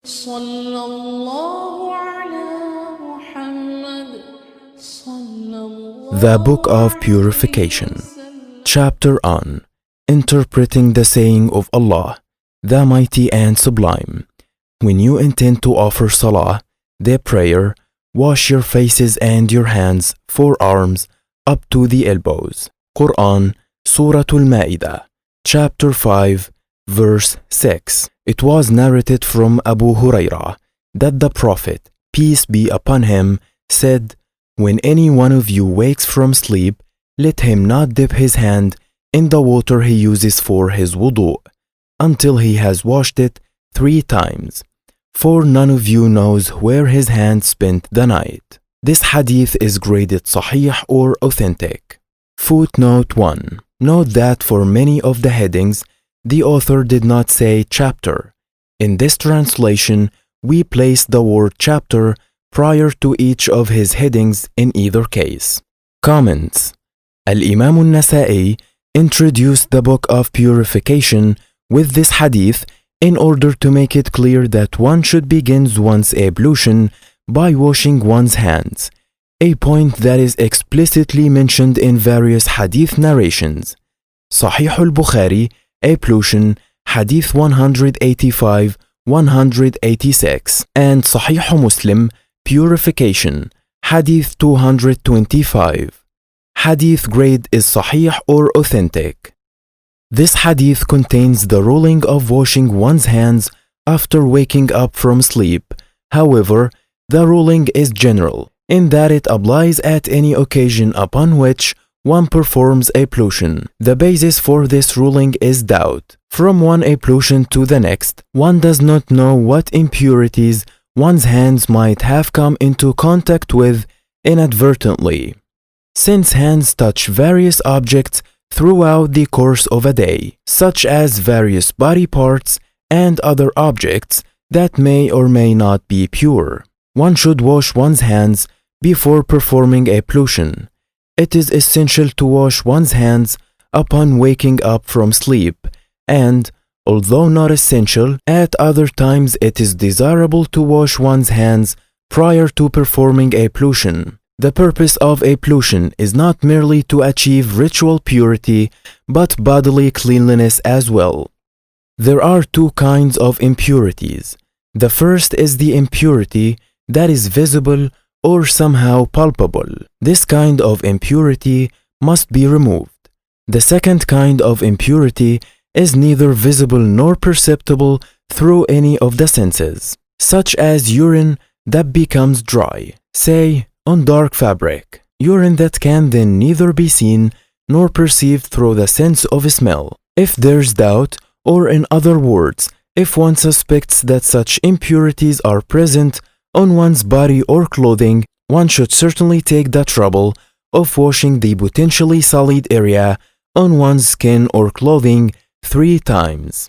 صلى الله على محمد صلى الله The Book of Purification, Chapter on Interpreting the Saying of Allah, the Mighty and Sublime. When you intend to offer Salah, the prayer, wash your faces and your hands, forearms, up to the elbows. Quran, Surah Al-Ma'idah, Chapter 5, Verse 6. It was narrated from Abu Hurairah that the Prophet, peace be upon him, said, "When any one of you wakes from sleep, let him not dip his hand in the water he uses for his wudu until he has washed it 3 times, for none of you knows where his hand spent the night." This hadith is graded sahih or authentic. Footnote 1. Note that for many of the headings, the author did not say chapter. In this translation, we place the word chapter prior to each of his headings in either case. Comments. Al-Imām an-Nasā'ī introduced the Book of Purification with this hadith in order to make it clear that one should begin one's ablution by washing one's hands, a point that is explicitly mentioned in various hadith narrations. Sahih al-Bukhari, ablution, hadith 185, 186, and Sahih Muslim, purification, hadith 225. Hadith grade is sahih or authentic. This hadith contains the ruling of washing one's hands after waking up from sleep. However, the ruling is general, in that it applies at any occasion upon which one performs ablution. The basis for this ruling is doubt. From one ablution to the next, one does not know what impurities one's hands might have come into contact with inadvertently. Since hands touch various objects throughout the course of a day, such as various body parts and other objects that may or may not be pure, one should wash one's hands before performing ablution. It is essential to wash one's hands upon waking up from sleep, and, although not essential, at other times it is desirable to wash one's hands prior to performing ablution. The purpose of ablution is not merely to achieve ritual purity, but bodily cleanliness as well. There are 2 kinds of impurities. The first is the impurity that is visible or somehow palpable. This kind of impurity must be removed. The second kind of impurity is neither visible nor perceptible through any of the senses, such as urine that becomes dry, say, on dark fabric, urine that can then neither be seen nor perceived through the sense of smell. If there's doubt, or in other words, if one suspects that such impurities are present on one's body or clothing, one should certainly take the trouble of washing the potentially solid area on one's skin or clothing 3 times.